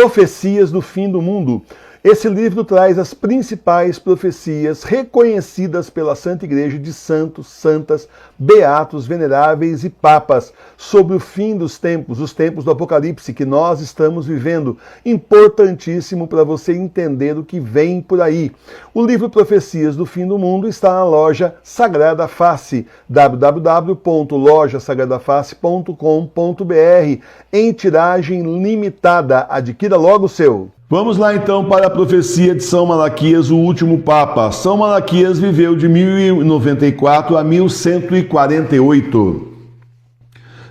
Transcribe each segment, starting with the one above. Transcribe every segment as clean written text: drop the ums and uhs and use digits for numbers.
Profecias do Fim do Mundo. Esse livro traz as principais profecias reconhecidas pela Santa Igreja de santos, santas, beatos, veneráveis e papas sobre o fim dos tempos, os tempos do Apocalipse que nós estamos vivendo. Importantíssimo para você entender o que vem por aí. O livro Profecias do Fim do Mundo está na loja Sagrada Face, www.lojasagradaface.com.br, em tiragem limitada. Adquira logo o seu. Vamos lá então para a profecia de São Malaquias, o último Papa. São Malaquias viveu de 1094 a 1148.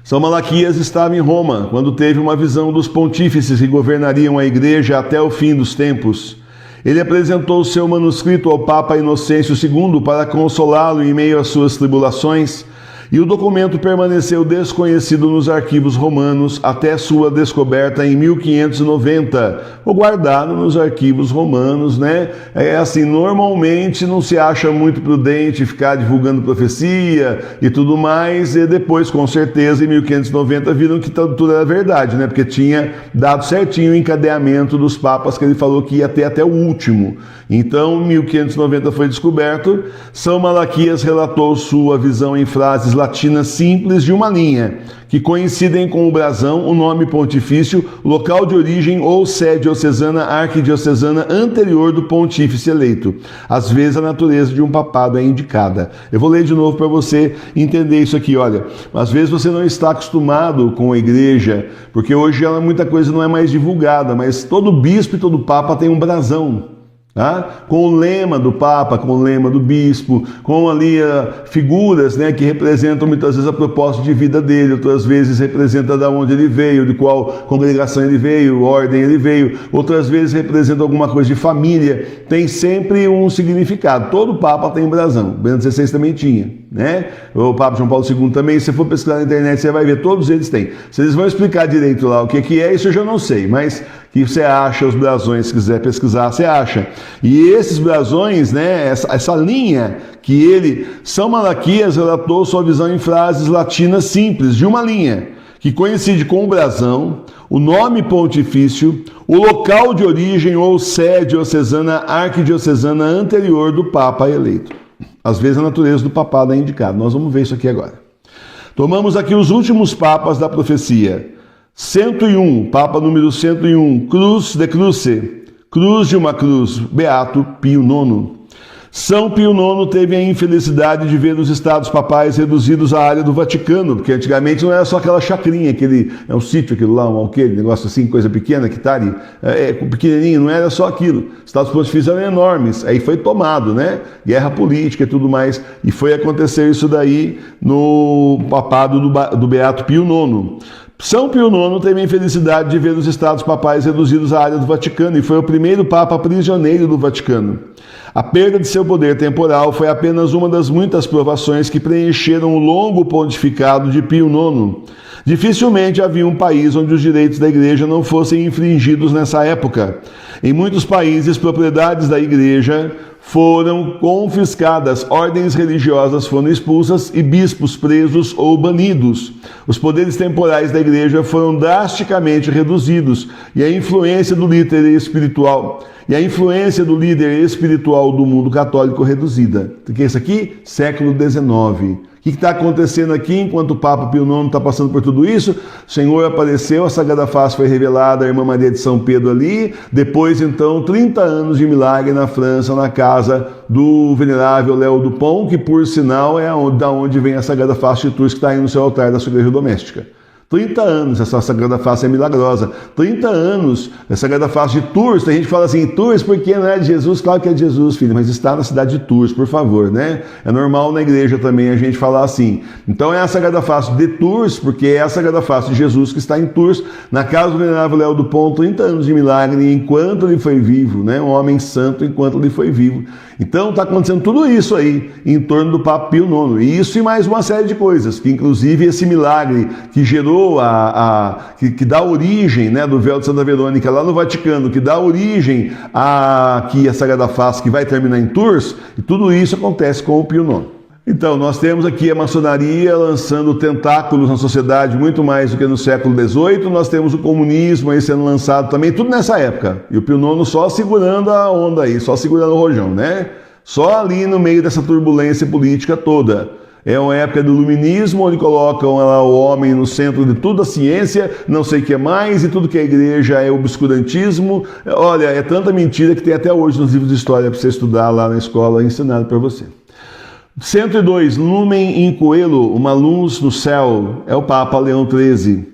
São Malaquias estava em Roma quando teve uma visão dos pontífices que governariam a igreja até o fim dos tempos. Ele apresentou seu manuscrito ao Papa Inocêncio II para consolá-lo em meio às suas tribulações, e o documento permaneceu desconhecido nos arquivos romanos até sua descoberta em 1590. Ou guardado nos arquivos romanos, né? É assim, normalmente não se acha muito prudente ficar divulgando profecia e tudo mais, e depois, com certeza, em 1590 viram que tudo era verdade, né? Porque tinha dado certinho o encadeamento dos papas que ele falou que ia ter até o último. Então, 1590 foi descoberto. São Malaquias relatou sua visão em frases latinas simples de uma linha, que coincidem com o brasão, o nome pontifício, local de origem ou sede diocesana, arquidiocesana anterior do pontífice eleito. Às vezes a natureza de um papado é indicada. Eu vou ler de novo para você entender isso aqui, olha. Às vezes você não está acostumado com a igreja, porque hoje muita coisa não é mais divulgada, mas todo bispo e todo papa tem um brasão. Tá? Com o lema do Papa, com o lema do Bispo, com ali figuras, né, que representam muitas vezes a proposta de vida dele, outras vezes representa de onde ele veio, de qual congregação ele veio, ordem ele veio, outras vezes representa alguma coisa de família, tem sempre um significado. Todo Papa tem um brasão, Bento XVI também tinha, né? O Papa João Paulo II também, se você for pesquisar na internet você vai ver, todos eles têm. Se eles vão explicar direito lá o que é, isso eu já não sei, mas que você acha os brasões, se quiser pesquisar, você acha. E esses brasões, né, essa linha que São Malaquias relatou sua visão em frases latinas simples, de uma linha, que coincide com o brasão, o nome pontifício, o local de origem ou sede diocesana, arquidiocesana anterior do Papa eleito. Às vezes a natureza do papado é indicada. Nós vamos ver isso aqui agora. Tomamos aqui os últimos papas da profecia. 101, Papa número 101, Cruz de Cruce, cruz de uma cruz, Beato Pio IX. São Pio IX teve a infelicidade de ver os estados papais reduzidos à área do Vaticano, porque antigamente não era só aquela chacrinha, é um sítio, aquilo lá, aquele negócio assim, coisa pequena que está ali, pequenininho, não era só aquilo. Os estados pontifícios eram enormes, aí foi tomado, né? Guerra política e tudo mais, e foi acontecer isso daí no papado do Beato Pio IX. São Pio IX teve a infelicidade de ver os estados papais reduzidos à área do Vaticano e foi o primeiro papa prisioneiro do Vaticano. A perda de seu poder temporal foi apenas uma das muitas provações que preencheram o longo pontificado de Pio IX. Dificilmente havia um país onde os direitos da igreja não fossem infringidos nessa época. Em muitos países, propriedades da igreja foram confiscadas, ordens religiosas foram expulsas e bispos presos ou banidos. Os poderes temporais da igreja foram drasticamente reduzidos e a influência do líder espiritual do mundo católico reduzida. O que é isso aqui? Século XIX. O que está acontecendo aqui enquanto o Papa Pio IX está passando por tudo isso? O Senhor apareceu, a Sagrada Face foi revelada, a Irmã Maria de São Pedro ali, depois então 30 anos de milagre na França, na casa do venerável Léo Dupont, que por sinal é da onde vem a Sagrada Face de Tours que está aí no seu altar da sua igreja doméstica. 30 anos, essa Sagrada Face é milagrosa. 30 anos, a Sagrada Face de Tours. Tem gente que fala assim, Tours, porque não é de Jesus? Claro que é de Jesus, filho, mas está na cidade de Tours, por favor, né? É normal na igreja também a gente falar assim. Então é a Sagrada Face de Tours, porque é a Sagrada Face de Jesus que está em Tours, na casa do venerável Léo Dupont, 30 anos de milagre, enquanto ele foi vivo, né? Um homem santo enquanto ele foi vivo. Então está acontecendo tudo isso aí, em torno do Papa Pio IX. E isso e mais uma série de coisas, que inclusive esse milagre que gerou que dá origem, né, do véu de Santa Verônica lá no Vaticano, que dá origem a Sagrada Face, que vai terminar em Tours, e tudo isso acontece com o Pio IX. Então, nós temos aqui a maçonaria lançando tentáculos na sociedade muito mais do que no século XVIII. Nós temos o comunismo aí sendo lançado também, tudo nessa época. E o Pio IX só segurando a onda aí, só segurando o rojão, né? Só ali no meio dessa turbulência política toda. É uma época do iluminismo, onde colocam lá o homem no centro de tudo, a ciência, não sei o que mais, e tudo que a igreja é obscurantismo. Olha, é tanta mentira que tem até hoje nos livros de história para você estudar lá na escola, ensinado para você. 102. Lumen in coelo, uma luz no céu, é o Papa Leão XIII.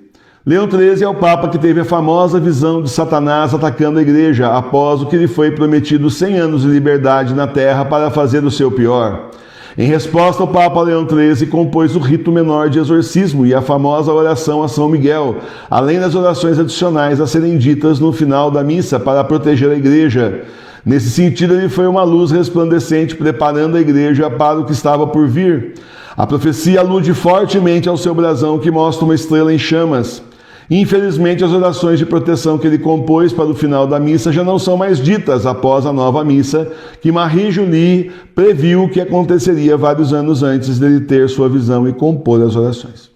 Leão XIII é o Papa que teve a famosa visão de Satanás atacando a igreja após o que lhe foi prometido 100 anos de liberdade na terra para fazer o seu pior. Em resposta, o Papa Leão XIII compôs o rito menor de exorcismo e a famosa oração a São Miguel, além das orações adicionais a serem ditas no final da missa para proteger a igreja. Nesse sentido, ele foi uma luz resplandecente preparando a igreja para o que estava por vir. A profecia alude fortemente ao seu brasão, que mostra uma estrela em chamas. Infelizmente, as orações de proteção que ele compôs para o final da missa já não são mais ditas após a nova missa, que Marie Julie previu que aconteceria vários anos antes dele ter sua visão e compor as orações.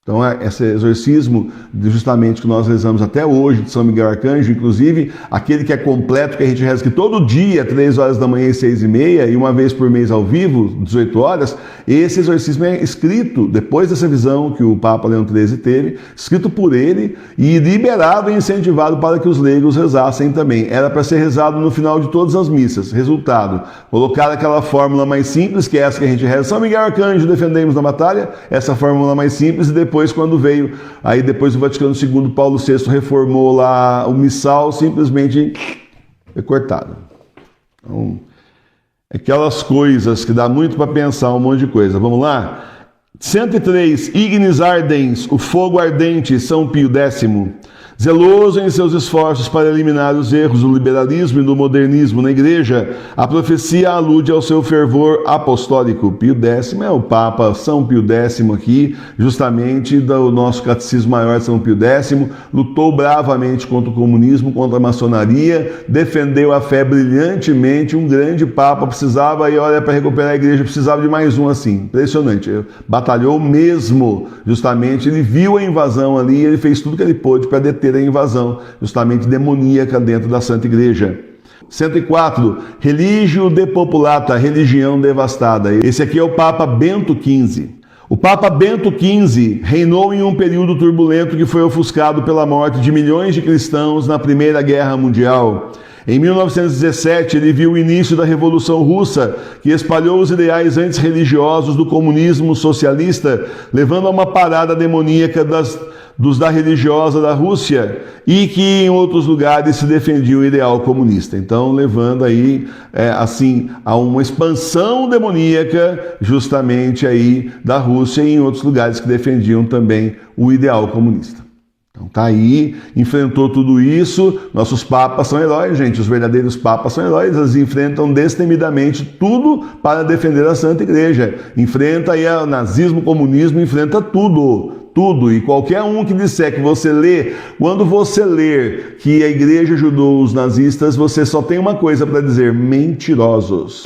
Então, esse exorcismo, justamente que nós rezamos até hoje, de São Miguel Arcanjo, inclusive, aquele que é completo, que a gente reza que todo dia, 3 horas da manhã e 6h30, e uma vez por mês ao vivo, 18 horas, esse exorcismo é escrito, depois dessa visão que o Papa Leão XIII teve, escrito por ele e liberado e incentivado para que os leigos rezassem também. Era para ser rezado no final de todas as missas. Resultado, colocar aquela fórmula mais simples, que é essa que a gente reza, São Miguel Arcanjo, defendemos na batalha, essa fórmula mais simples, e depois quando veio, aí depois do Vaticano II, Paulo VI reformou lá o missal, simplesmente foi cortado. Então, aquelas coisas que dá muito para pensar, um monte de coisa. Vamos lá? 103. Ignis ardens, o fogo ardente, São Pio X. Zeloso em seus esforços para eliminar os erros do liberalismo e do modernismo na igreja, a profecia alude ao seu fervor apostólico. Pio X é o Papa São Pio X aqui, justamente do nosso Catecismo Maior de São Pio X, lutou bravamente contra o comunismo, contra a maçonaria, defendeu a fé brilhantemente, um grande Papa, precisava, e olha, para recuperar a igreja, precisava de mais um assim, impressionante, batalhou mesmo, justamente, ele viu a invasão ali, ele fez tudo que ele pôde para deter a invasão, justamente demoníaca dentro da Santa Igreja. 104. Religio depopulata, religião devastada. Esse aqui é o Papa Bento XV. O Papa Bento XV reinou em um período turbulento que foi ofuscado pela morte de milhões de cristãos na Primeira Guerra Mundial. Em 1917, ele viu o início da Revolução Russa, que espalhou os ideais antirreligiosos do comunismo socialista, levando a uma parada demoníaca dos da religiosa da Rússia e que em outros lugares se defendia o ideal comunista. Então, levando aí, assim, a uma expansão demoníaca justamente aí da Rússia e em outros lugares que defendiam também o ideal comunista. Então tá aí, enfrentou tudo isso, nossos papas são heróis, gente, os verdadeiros papas são heróis, eles enfrentam destemidamente tudo para defender a Santa Igreja. Enfrenta aí o nazismo, o comunismo, enfrenta tudo. Tudo, e qualquer um que disser que você lê, quando você ler que a igreja ajudou os nazistas, você só tem uma coisa para dizer: mentirosos.